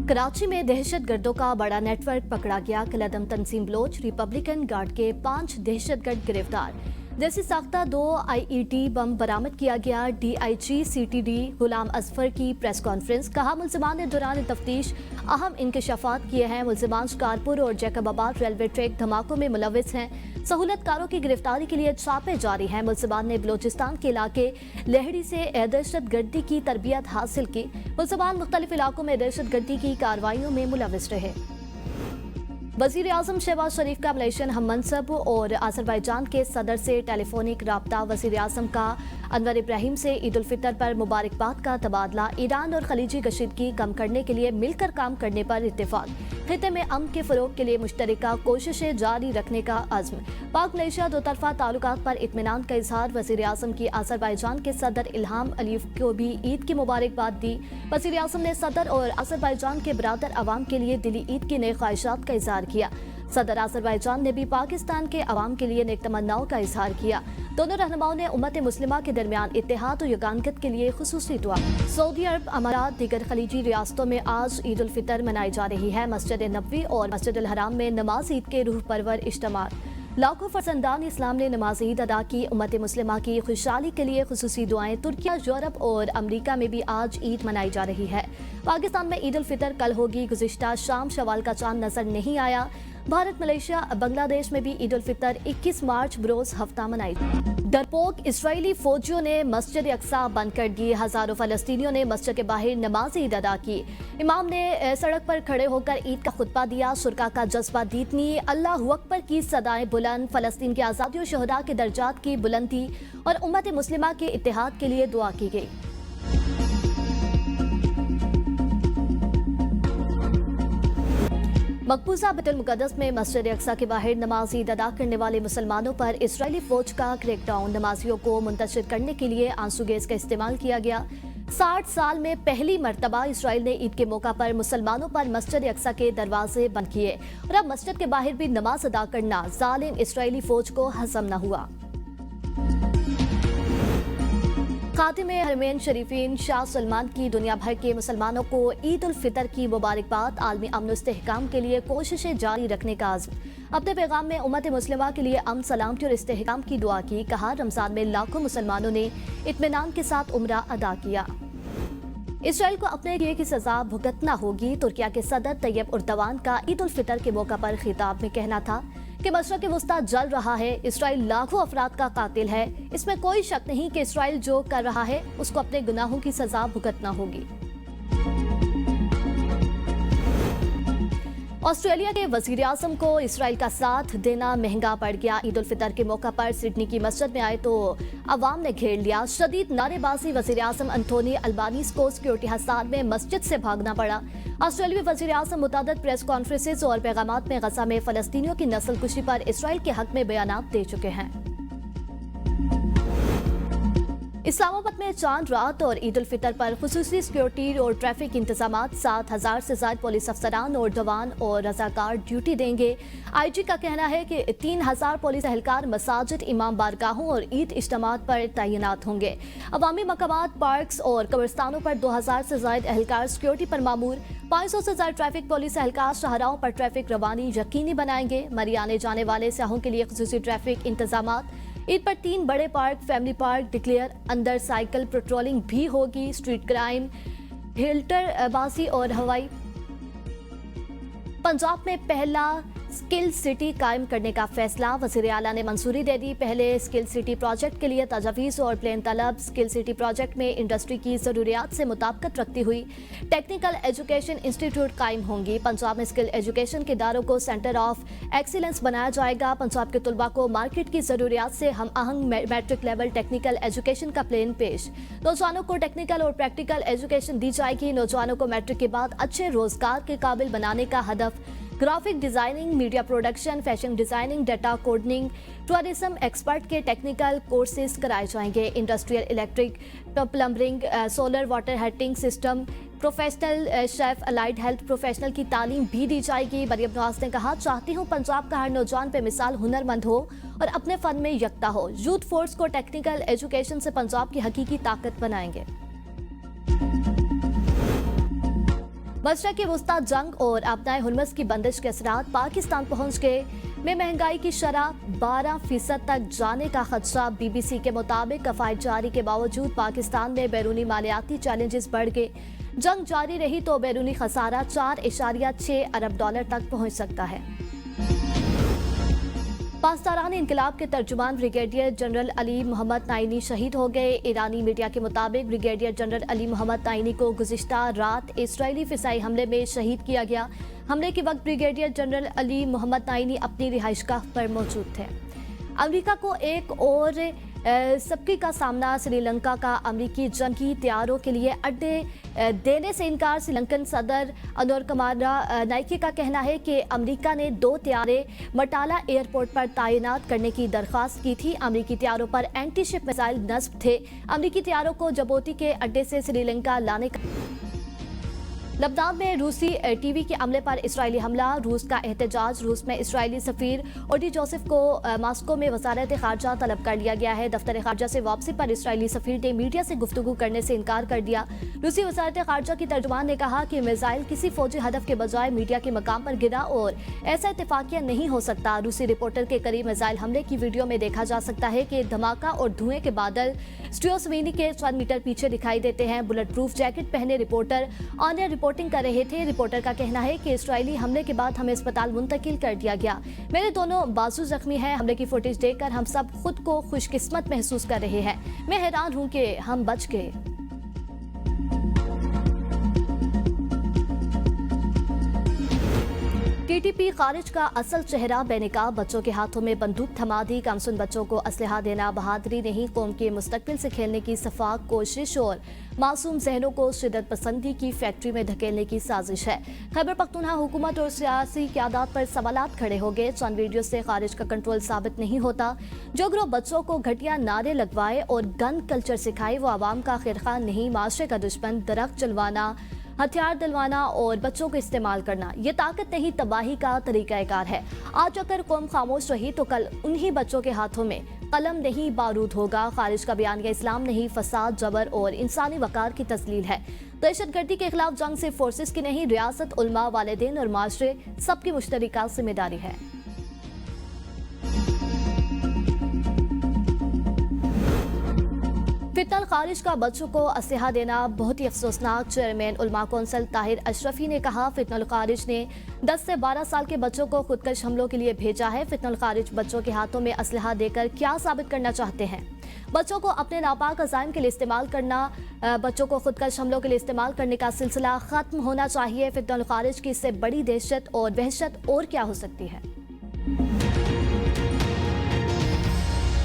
कराची में दहशत गर्दों का बड़ा नेटवर्क पकड़ा गया। कलदम तंजीम बलोच रिपब्लिकन गार्ड के 5 दहशतगर्द गिरफ्तार। देसी साख्ता 2 IED बम बरामद किया गया। DIG CTD गुलाम अजफर की प्रेस कॉन्फ्रेंस। कहा मुल्जिमान ने दौरान तफ्तीश अहम इंकशाफात किए हैं। मुल्जिमान शिकारपुर और जैकबाबाद रेलवे ट्रैक धमाकों में मुलविस हैं। सहूलतकारों की गिरफ्तारी के लिए छापे जारी हैं। मुल्जिमान ने बलोचिस्तान के इलाके लहड़ी से दहशत गर्दी की तरबियत हासिल की। मुल्जिमान मुख्तलिफ इलाकों में दहशत गर्दी की कार्रवाइयों में मुलविस रहे। वज़ीर आज़म शहबाज शरीफ का मलेशियन हम मनसब और अज़रबैजान के सदर से टेलीफोनिक राब्ता। वज़ीर आज़म का अनवर इब्राहिम से ईद उल फितर पर मुबारकबाद का तबादला। ईरान और खलीजी कशीदगी कम करने के लिए मिलकर काम करने पर इत्तेफाक। खिते में अमन के फ़रोग के लिए मुश्तरका कोशिशें जारी रखने का अज़्म। पाक मलेशिया दो तरफ़ा ताल्लुकात पर इत्मीनान का इजहार। वज़ीर आज़म की अज़रबैजान के सदर इल्हाम अलीव को भी ईद की मुबारकबाद दी। वज़ीर आज़म ने सदर और अज़रबैजान के बरादर अवाम के लिए दिली ईद की नेक ख्वाहिशात का इजहार किया। सदर अज़रबैजान ने भी पाकिस्तान के अवाम के लिए नेक तमन्नाओं का इजहार किया। दोनों रहनुमाओं ने उम्मत मुस्लिमा के दरमियान इत्तेहाद और यगानत के लिए खुसूसी दुआ। सऊदी अरब, अमारात, दीगर खलीजी रियासतों में आज ईद उल फितर मनाई जा रही है। मस्जिद नबवी और मस्जिद अल हराम में नमाज ईद के रूह परवर इज्तिमा। लाखों फर्जंदान इस्लाम ने नमाज ईद अदा की। उम्मत मुस्लिमा की खुशहाली के लिए खुसूसी दुआएं। तुर्किया, यूरोप और अमरीका में भी आज ईद मनाई जा रही है। पाकिस्तान में ईद उल फितर कल होगी। गुज़िश्ता शाम शवाल का चांद नजर नहीं आया। भारत, मलेशिया, बांग्लादेश में भी ईद उल फितर 21 मार्च बरोज हफ्ता मनाई। डरपोक इजरायली फौजियों ने मस्जिद अक्सा बंद कर दी। हजारों फलस्तीनियों ने मस्जिद के बाहर नमाज ईद अदा की। इमाम ने सड़क पर खड़े होकर ईद का खुतबा दिया। शुरका का जज्बा दीदनी, अल्लाहु अकबर की सदाएं बुलंद, फलस्तीन के आज़ादी और शहदा के दर्जात की बुलंदी और उम्मत मुस्लिमा के इत्तेहाद के लिए दुआ की गई। मकबूजा बैतुल मुक़द्दस में मस्जिद अक्सा के बाहर नमाज ईद अदा करने वाले मुसलमानों पर इजरायली फौज का क्रैकडाउन। नमाजियों को मुंतशिर करने के लिए आंसू गैस का इस्तेमाल किया गया। 60 साल में पहली मर्तबा इसराइल ने ईद के मौका पर मुसलमानों पर मस्जिद अक्सा के दरवाजे बंद किए और अब मस्जिद के बाहर भी नमाज अदा करना जालिम इजरायली फौज को हजम न हुआ। खातिमे हरमैन शरीफीन शाह सलमान की दुनिया भर के मुसलमानों को ईद उल फितर की मुबारकबाद। आलमी अमन इस्तेहकाम के लिए कोशिशें जारी रखने का आज़्म। अपने पैगाम में उम्मत मुस्लिमा के लिए अमन, सलामती और इस्तेहकाम की दुआ की। कहा रमजान में लाखों मुसलमानों ने इत्मीनान के साथ उम्रा अदा किया। इसराइल को अपने किए की सजा भुगतना होगी। तुर्किया के सदर तैयब उर्दवान का ईद उल फितर के मौका पर खिताब में कहना था कि मशरक़ वस्ता जल रहा है। इसराइल लाखों अफराद का कातिल है। इसमें कोई शक नहीं कि इसराइल जो कर रहा है उसको अपने गुनाहों की सजा भुगतना होगी। ऑस्ट्रेलिया के वज़ीर आज़म को इसराइल का साथ देना महंगा पड़ गया। ईद उल फितर के मौका पर सिडनी की मस्जिद में आए तो अवाम ने घेर लिया। शदीद नारेबाजी। वज़ीर आज़म एंथोनी अल्बानीज़ को सिक्योरिटी हसार में मस्जिद से भागना पड़ा। ऑस्ट्रेलियाई वज़ीर आज़म मुतअद्दिद प्रेस कॉन्फ्रेंसेस और पैगामात में गज़ा में फ़लस्तीनियों की नस्ल कुशी पर इसराइल के हक में बयानात दे चुके हैं। इस्लामाबाद में चांद रात और ईद उल फितर पर खुसूसी सिक्योरिटी और ट्रैफिक इंतजामात। 7,000 से ज्यादा पुलिस अफसरान और जवान और रजाकार ड्यूटी देंगे। IG का कहना है कि 3,000 पुलिस एहलकार मसाजिद, इमाम बारगाहों और ईद इज्तिमात पर तैनात होंगे। अवामी मकामात, पार्क्स और कब्रिस्तानों पर 2,000 से ज्यादा एहलकार सिक्योरिटी पर मामूर। 500 से ज्यादा ट्रैफिक पुलिस एहलकार शाहराहों पर ट्रैफिक रवानी यकीनी बनाएंगे। मरी आने जाने वाले सियाहों के लिए खुसूसी ट्रैफिक इंतजामात। ईद पर 3 बड़े पार्क, फैमिली पार्क डिक्लेयर। अंदर साइकिल पेट्रोलिंग भी होगी। स्ट्रीट क्राइम, हिल्टर बाजी और हवाई। पंजाब में पहला स्किल सिटी कायम करने का फैसला। वज़ीर आला ने मंजूरी दे दी। पहले स्किल सिटी प्रोजेक्ट के लिए तजवीज़ और प्लान तलब। स्किल सिटी प्रोजेक्ट में इंडस्ट्री की ज़रूरियात से मुताबिकत रखती हुई टेक्निकल एजुकेशन इंस्टीट्यूट कायम होंगी। पंजाब में स्किल एजुकेशन के इदारों को सेंटर ऑफ एक्सीलेंस बनाया जाएगा। पंजाब के तलबा को मार्केट की ज़रूरियात से हम आहंग मैट्रिक लेवल टेक्निकल एजुकेशन का प्लान पेश। नौजवानों को टेक्निकल और प्रैक्टिकल एजुकेशन दी जाएगी। नौजवानों को मैट्रिक के बाद अच्छे रोजगार के काबिल बनाने का हदफ। Graphic designing, media production, fashion designing, data coding, tourism expert के टेक्निकल कोर्सेज कराए जाएंगे। Industrial electric, plumbing, solar water heating system, professional chef, allied health professional की तालीम भी दी जाएगी। मरियम नवाज ने कहा, चाहती हूँ पंजाब का हर नौजवान पे मिसाल हुनरमंद हो और अपने फन में यकता हो। यूथ फोर्स को टेक्निकल एजुकेशन से पंजाब की हकीकी ताकत बनाएंगे। मशरक़ वस्ता जंग और अपनाए हुर्मस की बंदिश के असरात पाकिस्तान पहुंच गए। में महंगाई की शरह 12% तक जाने का खदशा। BBC के मुताबिक कफायत जारी के बावजूद पाकिस्तान में बैरूनी मालियाती चैलेंजेस बढ़ गए। जंग जारी रही तो बैरूनी खसारा 4.6 अरब डॉलर तक पहुंच सकता है। पासदारान इनकलाब के तर्जुमान brigadier general Ali Mohammad Naini शहीद हो गए। ईरानी मीडिया के मुताबिक brigadier general Ali Mohammad Naini को गुज़िश्ता रात इसराइली फिज़ाई हमले में शहीद किया गया। हमले के वक्त brigadier general Ali Mohammad Naini अपनी रिहाइशगाह पर मौजूद थे। अमेरिका को एक और सबकी का सामना। श्रीलंका का अमेरिकी जंगी तैयारों के लिए अड्डे देने से इनकार। श्रीलंकन सदर अनुर कुमारा नाइके का कहना है कि अमेरिका ने 2 तैयारे मटाला एयरपोर्ट पर तैनात करने की दरख्वास्त की थी। अमेरिकी तैयारों पर एंटी शिप मिसाइल नस्ब थे। अमेरिकी तैयारों को जबोती के अड्डे से श्रीलंका लाने का। लबनान में रूसी टीवी के अमले पर इसराइली हमला। रूस का एहतजाज। रूस में इसराइली सफीर ओडी जोसेफ को मास्को में वजारत खारजा तलब कर लिया गया है। दफ्तर खारजा से वापसी पर इसराइली सफीर ने मीडिया से गुफ्तगू करने से इनकार कर दिया। रूसी वजारत खारजा की तर्जुमान ने कहा कि मिसाइल किसी फौजी हदफ के बजाय मीडिया के मकाम पर गिरा और ऐसा इत्तेफाकिया नहीं हो सकता। रूसी रिपोर्टर के करीब मिसाइल हमले की वीडियो में देखा जा सकता है कि धमाका और धुएं के बादल स्ट्रियोसवीनी के चंद मीटर पीछे दिखाई देते हैं। बुलेट प्रूफ जैकेट पहने रिपोर्टर ऑन रिपोर्टिंग कर रहे थे। रिपोर्टर का कहना है कि इसराइली हमले के बाद हमें अस्पताल मुंतकिल कर दिया गया। मेरे दोनों बाजू जख्मी हैं। हमले की फुटेज देखकर हम सब खुद को खुशकिस्मत महसूस कर रहे हैं। मैं हैरान हूं कि हम बच गए। TTP खारिज का असल चेहरा बेनकाब। बच्चों के हाथों में बंदूक थमा दी। कमसुन बच्चों को असलहा देना बहादुरी नहीं, कौम के मुस्तकबिल से खेलने की सफाक कोशिश और मासूम जहनों को शिदत पसंदी की फैक्ट्री में धकेलने की साजिश है। खैबर पख्तूनख्वा हुकूमत और सियासी क़यादत पर सवालात खड़े हो गए। चंद वीडियो से खारिज का कंट्रोल साबित नहीं होता। जो ग्रोह बच्चों को घटिया नारे लगवाए और गन कल्चर सिखाए वो आवाम का खैरखा नहीं, माशरे का दुश्मन। दरख्त जलवाना, हथियार दिलवाना और बच्चों को इस्तेमाल करना ये ताकत नहीं, तबाही का तरीक़ाकार है। आज अगर कौम खामोश रही तो कल उन्हीं बच्चों के हाथों में कलम नहीं बारूद होगा। खारिज का बयान या इस्लाम नहीं, फसाद, जबर और इंसानी वक़ार की तस्लील है। दहशतगर्दी के खिलाफ जंग सिर्फ फोर्सेस की नहीं, रियासत, उलमा, वालिदैन और माशरे सबकी मुश्तरका जिम्मेदारी है। फितनल खारिज का बच्चों को असलहा देना बहुत ही अफसोसनाक। चेयरमैन उलमा कौंसिल ताहिर अशरफी ने कहा फितनल खारिज ने 10 से 12 साल के बच्चों को खुदकश हमलों के लिए भेजा है। फितनल खारिज बच्चों के हाथों में असलहा देकर क्या साबित करना चाहते हैं? बच्चों को अपने नापाक अज़ाइम के लिए इस्तेमाल करना, बच्चों को खुदकश हमलों के लिए इस्तेमाल करने का सिलसिला खत्म होना चाहिए। फितनल खारिज की इससे बड़ी दहशत और वहशत और क्या हो सकती है?